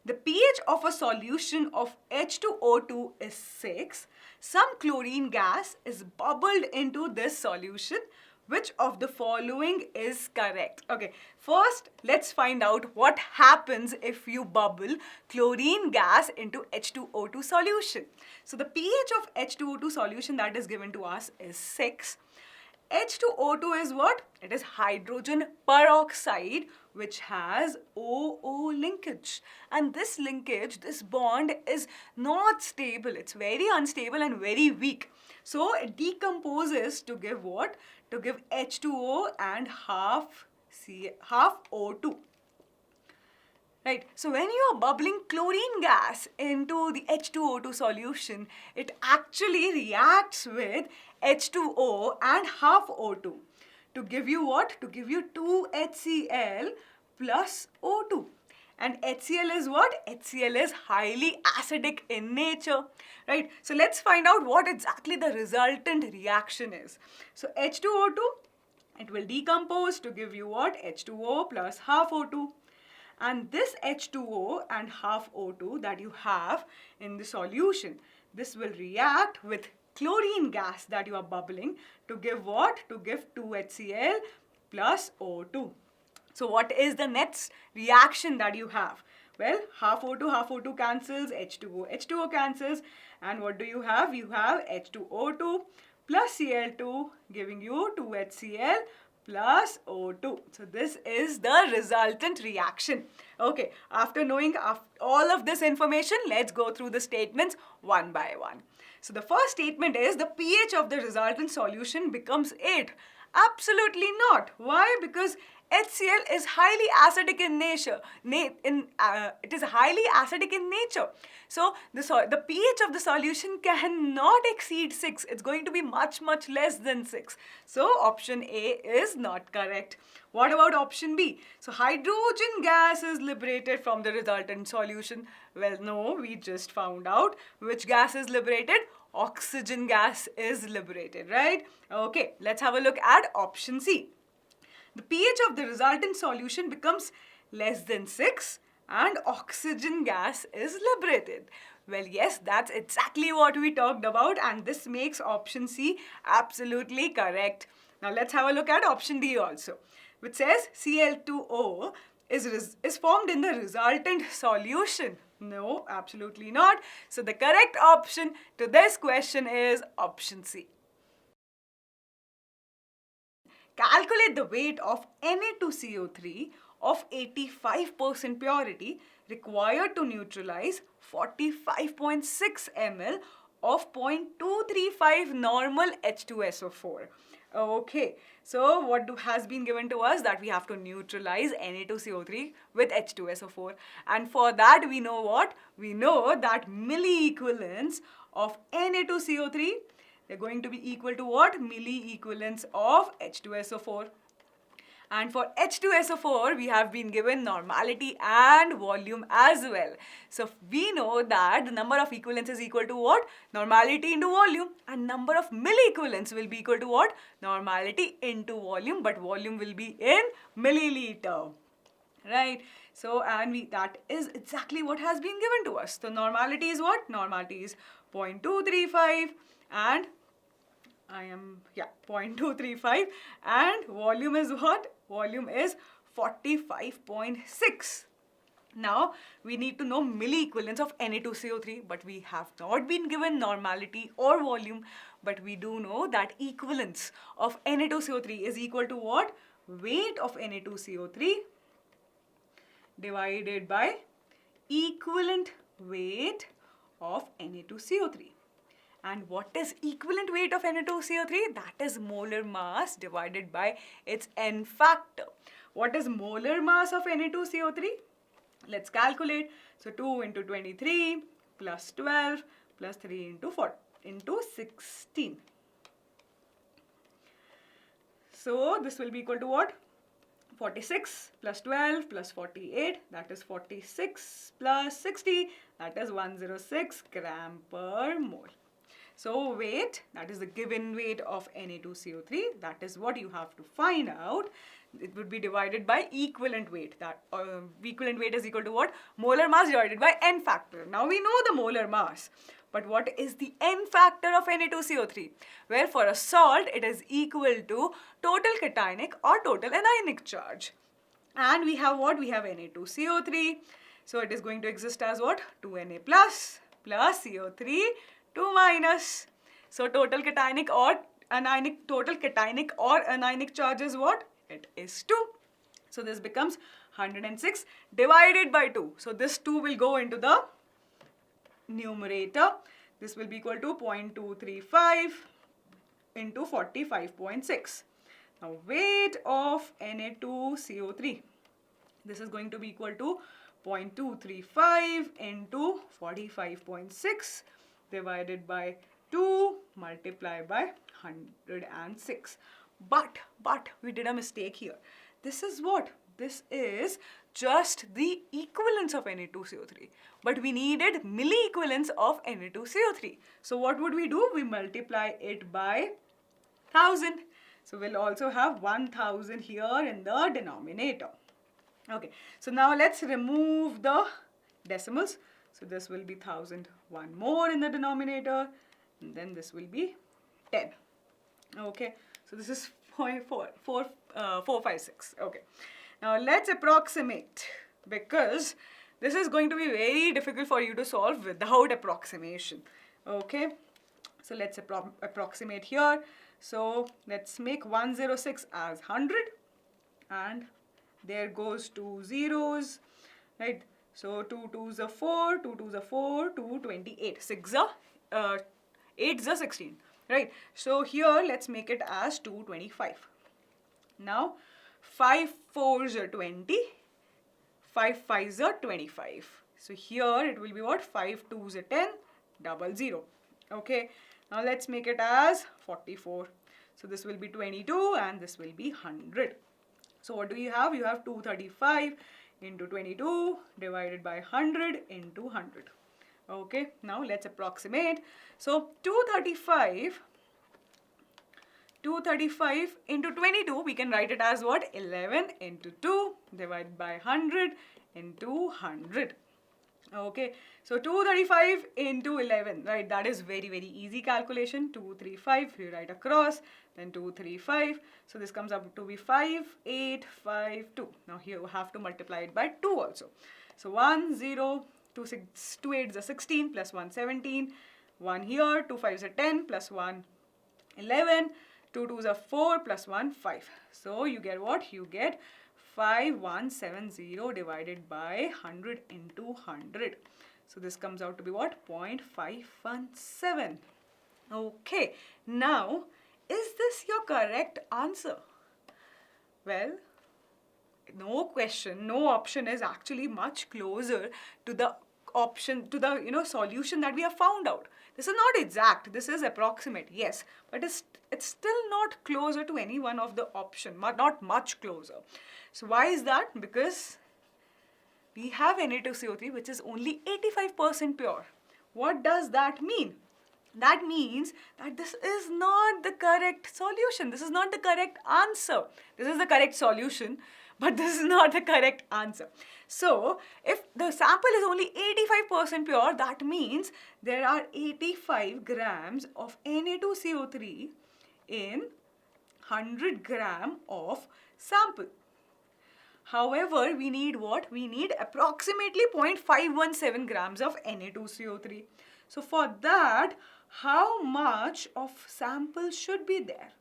The pH of a solution of H2O2 is 6. Some chlorine gas is bubbled into this solution. Which of the following is correct? Okay, first let's find out what happens if you bubble chlorine gas into H2O2 solution. So the pH of H2O2 solution that is given to us is 6. H2O2 is what? It is hydrogen peroxide which has OO linkage. And this linkage, this bond is not stable. It's very unstable and very weak. So it decomposes to give what? To give H2O and half O2. Right, so when you are bubbling chlorine gas into the H2O2 solution, it actually reacts with H2O and half O2 to give you what? To give you 2 HCl plus O2. And HCl is what? HCl is highly acidic in nature, right? So let's find out what exactly the resultant reaction is. So H2O2, it will decompose to give you what? H2O plus half O2. And this H2O and half O2 that you have in the solution, this will react with chlorine gas that you are bubbling to give what? To give 2 HCl plus O2. So what is the next reaction that you have? Well, half O2 cancels, H2O cancels, and what do you have? You have H2O2 plus Cl2 giving you 2 HCl plus O2. So this is the resultant reaction. Okay, after knowing all of this information, let's go through the statements one by one. So the first statement is the pH of the resultant solution becomes 8. Absolutely not. Why? Because HCl is highly acidic in nature. It is highly acidic in nature. So the pH of the solution cannot exceed 6. It's going to be much less than 6. So option A is not correct. What about option B? So hydrogen gas is liberated from the resultant solution. Well, no, we just found out which gas is liberated. Oxygen gas is liberated, right? Okay, let's have a look at option C. The pH of the resultant solution becomes less than 6 and oxygen gas is liberated. Well, yes, that's exactly what we talked about, and this makes option C absolutely correct. Now let's have a look at option D also, which says Cl2O is formed in the resultant solution. No, absolutely not. So the correct option to this question is option C. Calculate the weight of Na2CO3 of 85% purity required to neutralize 45.6 ml of 0.235 normal H2SO4. Okay, so what has been given to us that we have to neutralize Na2CO3 with H2SO4, and for that we know what? We know that milliequivalents of Na2CO3, they're going to be equal to what? Milliequivalents of H2SO4. And for H2SO4, we have been given normality and volume as well. So we know that the number of equivalents is equal to what? Normality into volume. And number of milliequivalents will be equal to what? Normality into volume, but volume will be in milliliter. Right? So, and that is exactly what has been given to us. So normality is what? Normality is 0.235 and 0.235, and volume is what? Volume is 45.6. Now, we need to know milliequivalents of Na2CO3, but we have not been given normality or volume, but we do know that equivalence of Na2CO3 is equal to what? Weight of Na2CO3 divided by equivalent weight of Na2CO3. And what is equivalent weight of Na2CO3? That is molar mass divided by its N factor. What is molar mass of Na2CO3? Let's calculate. So 2 into 23 plus 12 plus 3 into 4 into 16. So this will be equal to what? 46 plus 12 plus 48, that is 46 plus 60, that is 106 gram per mole. So weight, that is the given weight of Na2CO3, that is what you have to find out. It would be divided by equivalent weight. That equivalent weight is equal to what? Molar mass divided by N factor. Now we know the molar mass. But what is the N factor of Na2CO3? Well, for a salt, it is equal to total cationic or total anionic charge. And we have what? We have Na2CO3. So it is going to exist as what? 2Na plus CO3 2 minus. So total cationic or anionic charge is what? It is 2. So this becomes 106 divided by 2. So this 2 will go into the numerator. This will be equal to 0.235 into 45.6. Now weight of Na2CO3. This is going to be equal to 0.235 into 45.6 divided by 2 multiplied by 106. But we did a mistake here. This is what? This is just the equivalence of Na2CO3. But we needed milliequivalence of Na2CO3. So what would we do? We multiply it by 1000. So we'll also have 1000 here in the denominator. Okay, so now let's remove the decimals. So this will be 1000 one more in the denominator, and then this will be 10. Okay, so this is 456. Okay, now let's approximate, because this is going to be very difficult for you to solve without approximation. Okay, so let's approximate here. So let's make 106 as 100, and there goes 2 zeros, right? So 2 2s are 4, 2 2s are 4, 2 28, 6 are 8s are 16, right? So here let's make it as 225. Now 5 4s are 20, 5 5s are 25. So here it will be what? 5 2s are 10, 00. Okay, now let's make it as 44. So this will be 22 and this will be 100. So what do you have? You have 235 into 22 divided by 100 into 100. Okay, now let's approximate. So 235 into 22, we can write it as what? 11 into 2 divided by 100 into 100. Okay, so 235 into 11, right? That is very, very easy calculation. 235, you write across, then 235. So this comes up to be 5852. Now here you have to multiply it by 2 also. So 1, 0, 2, 6, 2 8s are 16 plus 1, 17. 1 here, 2 5s are 10 plus 1, 11. 2 2s are 4 plus 1, 5. So you get what? You get 5170 divided by 100 into 100. So this comes out to be what? 0.517. Okay, now is this your correct answer? Well, no question, no option is actually much closer to the option, to the solution that we have found out. This is not exact, this is approximate, yes, but it's still not closer to any one of the option, not much closer. So why is that? Because we have Na2CO3 which is only 85% pure. What does that mean? That means that this is not the correct solution. This is not the correct answer. This is the correct solution, but this is not the correct answer. So, if the sample is only 85% pure, that means there are 85 grams of Na2CO3 in 100 gram of sample. However, we need what? We need approximately 0.517 grams of Na2CO3. So for that, how much of sample should be there?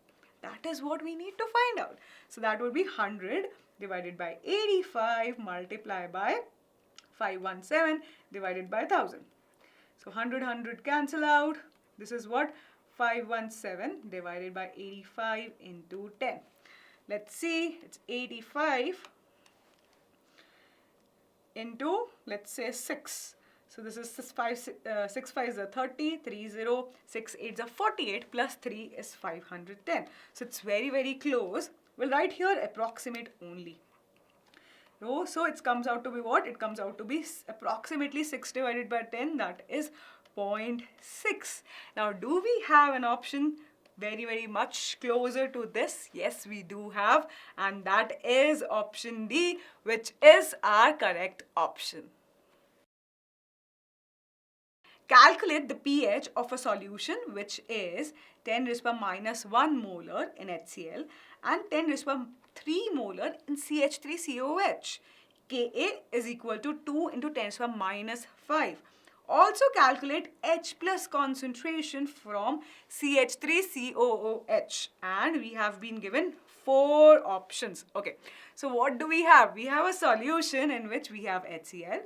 That is what we need to find out. So that would be 100 divided by 85 multiplied by 517 divided by 1000. So 100 cancel out. This is what? 517 divided by 85 into 10. Let's see, it's 85 into, let's say, 6. So this is 6 5s are 30, 3 0, 6 8s are 48, plus 3 is 510. So it's very, very close. We'll write here approximate only. So it comes out to be what? It comes out to be approximately 6 divided by 10, that is 0.6. Now do we have an option very much closer to this? Yes, we do have, and that is option D, which is our correct option. Calculate the pH of a solution which is 10 raised to minus 1 molar in HCl and 10 raised to 3 molar in CH3COH. Ka is equal to 2 into 10 raised to minus 5. Also calculate H plus concentration from CH3COOH, and we have been given 4 options. Okay, so what do we have? We have a solution in which we have HCl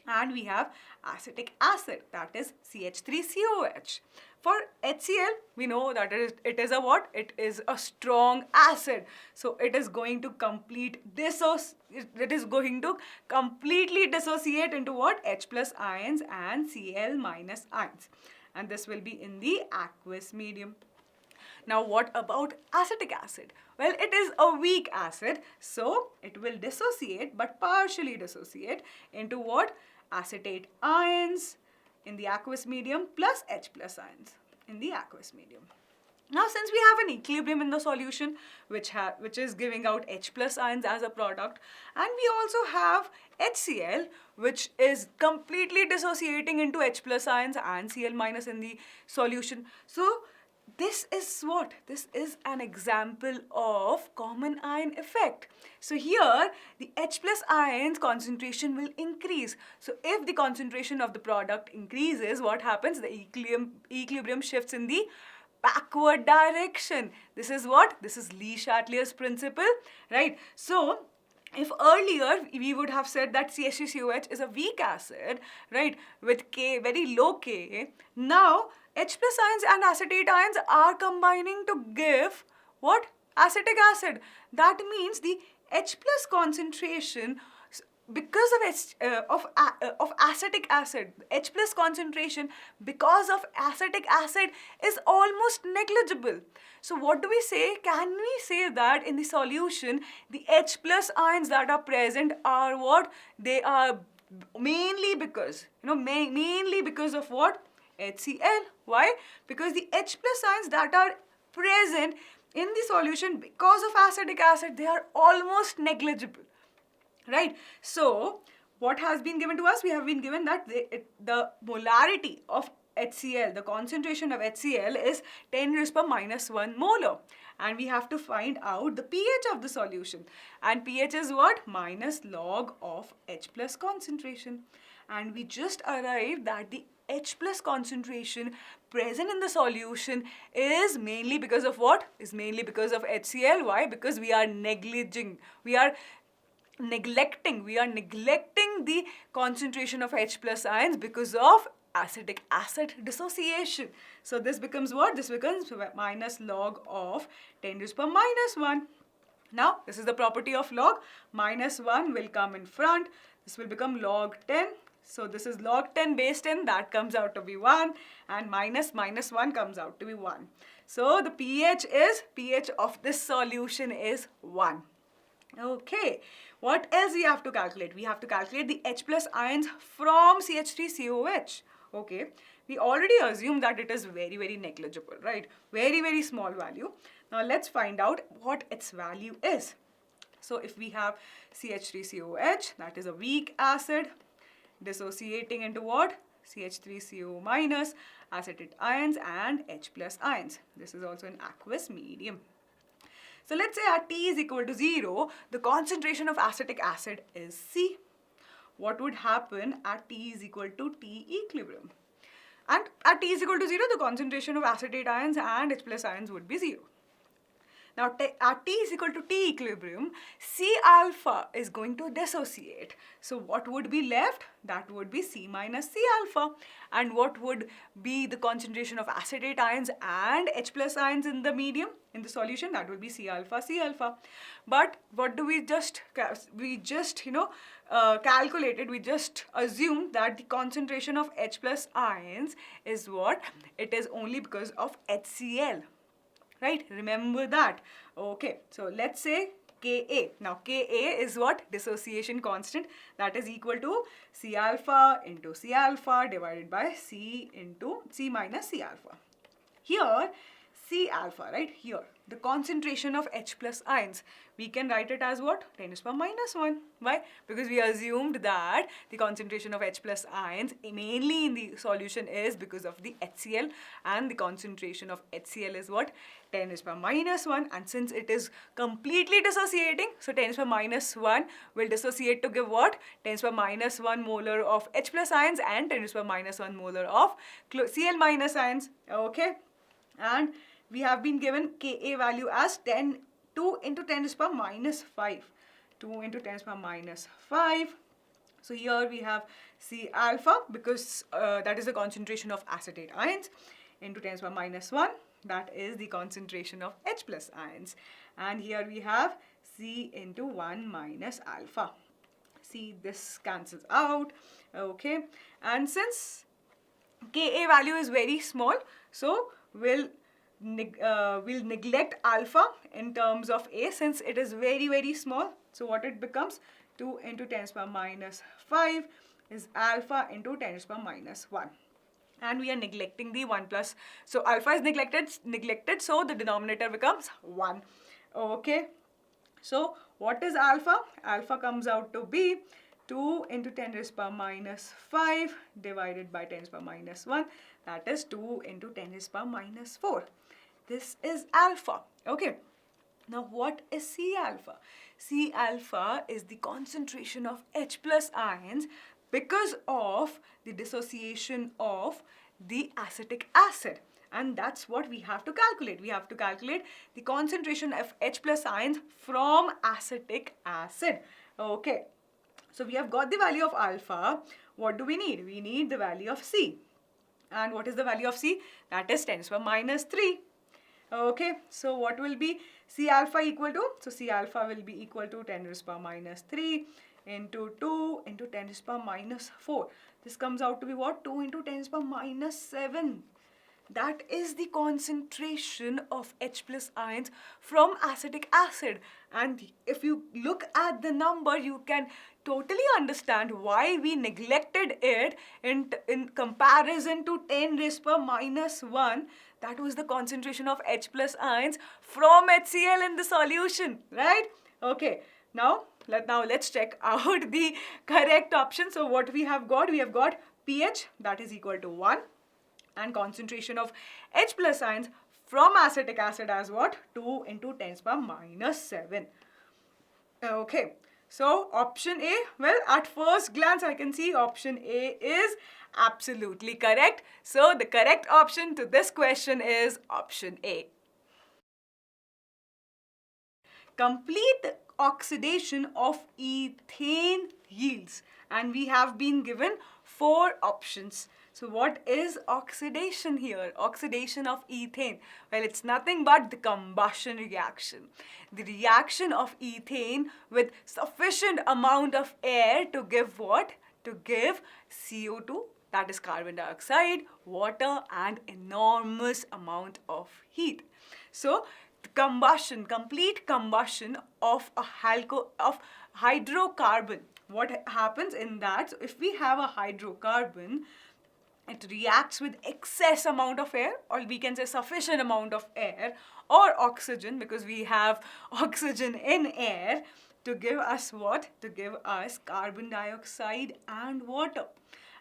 and we have acetic acid, that is CH3COH. For HCl, we know that it is a what? It is a strong acid. So it is going to completely dissociate into what? H plus ions and Cl minus ions. And this will be in the aqueous medium. Now what about acetic acid? Well, it is a weak acid, so it will dissociate, but partially dissociate into what? Acetate ions in the aqueous medium plus H plus ions in the aqueous medium. Now, since we have an equilibrium in the solution which is giving out H plus ions as a product, and we also have HCl which is completely dissociating into H plus ions and Cl minus in the solution. So this is what? This is an example of common ion effect. So here the H plus ions concentration will increase. So if the concentration of the product increases, what happens? The equilibrium shifts in the backward direction. This is what? This is Le Chatelier's principle, right? So if earlier we would have said that CH3COH is a weak acid, right, with K, very low Ka, now H plus ions and acetate ions are combining to give what? Acetic acid. That means the H plus concentration, because of acetic acid, H plus concentration because of acetic acid is almost negligible. So what do we say? Can we say that in the solution the H plus ions that are present are what? They are mainly because, mainly because of what? HCl. Why? Because the H plus ions that are present in the solution because of acetic acid, they are almost negligible. Right? So, what has been given to us? We have been given that the molarity of HCl, the concentration of HCl is 10 raised to minus 1 molar. And we have to find out the pH of the solution. And pH is what? Minus log of H plus concentration. And we just arrived that the H plus concentration present in the solution is mainly because of what? Is mainly because of HCl. Why? Because we are neglecting the concentration of H plus ions because of acetic acid dissociation. So this becomes what? This becomes minus log of 10 raised to minus 1. Now, this is the property of log. Minus 1 will come in front. This will become log 10. So this is log 10 base 10, that comes out to be 1, and minus 1 comes out to be 1. So the pH of this solution is 1. Okay, what else we have to calculate? We have to calculate the H plus ions from CH3COH. Okay, we already assumed that it is very negligible, right? Very small value. Now let's find out what its value is. So if we have CH3COH, that is a weak acid, dissociating into what? CH3CO minus, acetate ions and H plus ions. This is also an aqueous medium. So let's say at T is equal to 0, the concentration of acetic acid is C. What would happen at T is equal to T equilibrium? And at T is equal to 0, the concentration of acetate ions and H plus ions would be 0. Now at T is equal to T equilibrium, C alpha is going to dissociate. So what would be left? That would be C minus C alpha. And what would be the concentration of acetate ions and H plus ions in the medium, in the solution? That would be C alpha, C alpha. But what do we just calculated, we just assumed that the concentration of H plus ions is what? It is only because of HCl. Right? Remember that. Okay. So let's say Ka. Now Ka is what? Dissociation constant. That is equal to C alpha into C alpha divided by C into C minus C alpha. Here C alpha, right here, the concentration of H plus ions, we can write it as what? 10 to the power minus 1. Why? Because we assumed that the concentration of H plus ions mainly in the solution is because of the HCl, and the concentration of HCl is what? 10 to the power minus 1, and since it is completely dissociating, so 10 to the power minus 1 will dissociate to give what? 10 to the power minus 1 molar of H plus ions and 10 to the power minus 1 molar of Cl minus ions. Okay, and we have been given Ka value as 2 into 10 to the power minus 5. 2 into 10 to the power minus 5. So here we have C alpha, because that is the concentration of acetate ions, into 10 to the power minus 1. That is the concentration of H plus ions. And here we have C into 1 minus alpha. See, this cancels out. Okay. And since Ka value is very small, so we'll neglect alpha in terms of A since it is very, very small. So what it becomes? 2 into 10 to the power minus 5 is alpha into 10 to the power minus 1. And we are neglecting the 1 plus. So alpha is neglected, so the denominator becomes 1. Okay. So what is alpha? Alpha comes out to be 2 into 10 to the power minus 5 divided by 10 to the power minus 1. That is 2 into 10 to the power minus 4. This is alpha. Okay. Now what is C alpha? C alpha is the concentration of H plus ions because of the dissociation of the acetic acid. And that's what we have to calculate. We have to calculate the concentration of H plus ions from acetic acid. Okay. So we have got the value of alpha. What do we need? We need the value of C. And what is the value of C? That is 10 to the power minus 3. Okay, so what will be C alpha equal to? So C alpha will be equal to 10 to the power minus 3 into 2 into 10 to the power minus 4. This comes out to be what? 2 into 10 to the power minus 7. That is the concentration of H plus ions from acetic acid. And if you look at the number, you can totally understand why we neglected it in comparison to 10 raised per minus 1. That was the concentration of H plus ions from HCl in the solution, right? Okay, now let's check out the correct option. So what we have got pH, that is equal to 1, and concentration of H plus ions from acetic acid as what? 2 into 10 to the power minus 7. Okay, so option A, well, at first glance I can see option A is absolutely correct. So the correct option to this question is option A. Complete oxidation of ethane yields, and we have been given 4 options. So what is oxidation here? Oxidation of ethane. Well, it's nothing but the combustion reaction. The reaction of ethane with sufficient amount of air to give what? To give CO2, that is carbon dioxide, water, and enormous amount of heat. So the combustion, complete combustion of a hydrocarbon. What happens in that? So if we have a hydrocarbon, it reacts with excess amount of air, or we can say sufficient amount of air, or oxygen, because we have oxygen in air, to give us what? To give us carbon dioxide and water.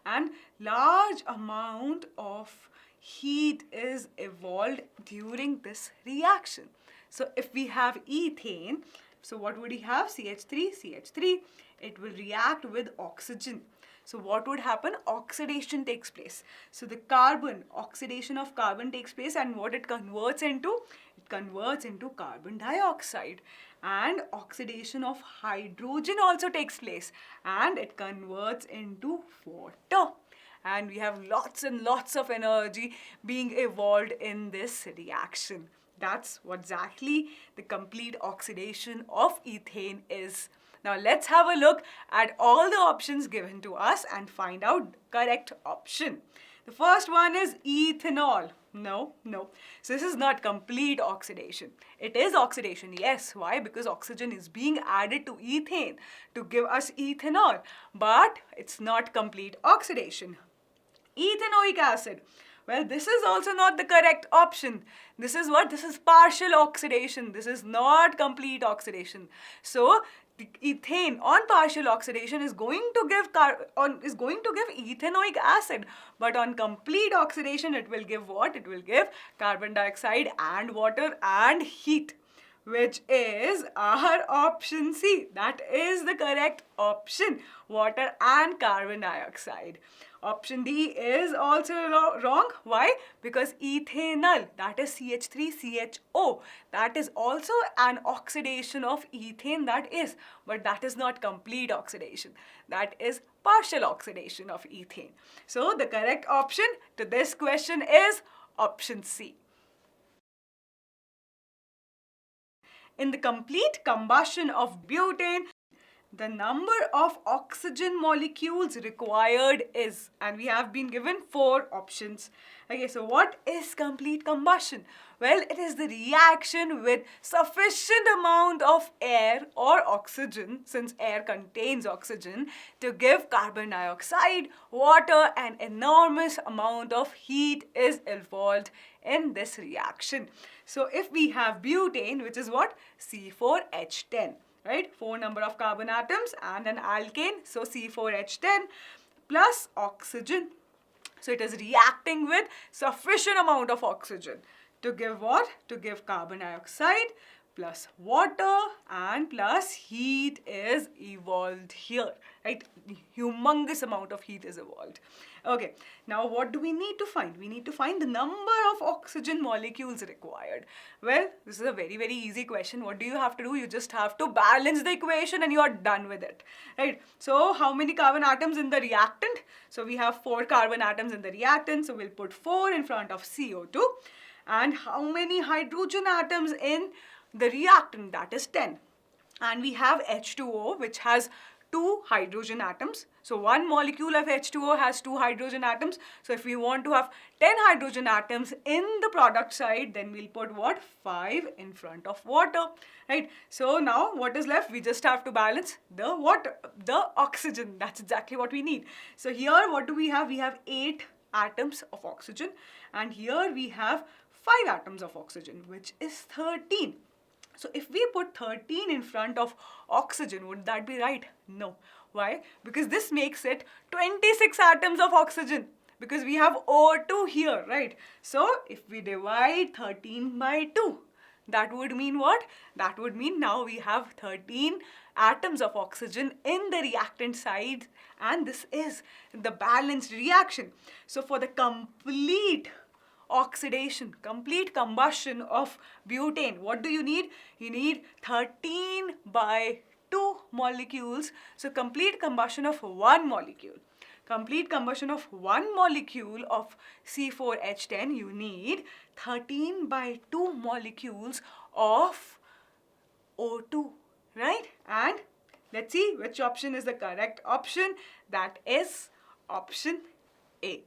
And large amount of heat is evolved during this reaction. So if we have ethane, so what would we have? CH3. It will react with oxygen. So what would happen? Oxidation takes place. So the oxidation of carbon takes place, and what it converts into? It converts into carbon dioxide. And oxidation of hydrogen also takes place, and it converts into water. And we have lots and lots of energy being evolved in this reaction. That's what exactly the complete oxidation of ethane is. Now let's have a look at all the options given to us and find out the correct option. The first one is ethanol. No. So this is not complete oxidation. It is oxidation, yes. Why? Because oxygen is being added to ethane to give us ethanol. But it's not complete oxidation. Ethanoic acid. Well, this is also not the correct option. This is what? This is partial oxidation. This is not complete oxidation. So the ethane on partial oxidation is going to give ethanoic acid, but on complete oxidation it will give what? It will give carbon dioxide and water and heat, which is our option C. That is the correct option. Water and carbon dioxide. Option D is also wrong. Why? Because ethanol, that is CH3CHO, that is also an oxidation of ethane, that is, but that is not complete oxidation. That is partial oxidation of ethane. So the correct option to this question is option C. In the complete combustion of butane, the number of oxygen molecules required is, and we have been given 4 options. Okay, so what is complete combustion? Well, it is the reaction with sufficient amount of air or oxygen, since air contains oxygen, to give carbon dioxide, water, and enormous amount of heat is involved in this reaction. So if we have butane, which is what? C4H10. Right? 4 number of carbon atoms and an alkane, so C4H10 plus oxygen. So it is reacting with sufficient amount of oxygen to give what? To give carbon dioxide plus water and plus heat is evolved here, right? Humongous amount of heat is evolved. Okay, now what do we need to find? We need to find the number of oxygen molecules required. Well, this is a very, very easy question. What do you have to do? You just have to balance the equation and you are done with it, right? So how many carbon atoms in the reactant? So we have 4 carbon atoms in the reactant, so we'll put 4 in front of CO2. And how many hydrogen atoms in the reactant? That is 10. And we have H2O, which has 2 hydrogen atoms. So one molecule of H2O has 2 hydrogen atoms. So if we want to have 10 hydrogen atoms in the product side, then we'll put what? 5 in front of water, right? So now what is left? We just have to balance the water, the oxygen. That's exactly what we need. So here what do we have? We have 8 atoms of oxygen, and here we have 5 atoms of oxygen, which is 13. So if we put 13 in front of oxygen, would that be right? No. Why? Because this makes it 26 atoms of oxygen, because we have O2 here, right? So if we divide 13 by 2, that would mean what? That would mean now we have 13 atoms of oxygen in the reactant side, and this is the balanced reaction. So for the complete oxidation, complete combustion of butane, what do you need? You need 13 by 2 molecules. So complete combustion of 1 molecule. Complete combustion of 1 molecule of C4H10, you need 13 by 2 molecules of O2, right? And let's see which option is the correct option. That is option A.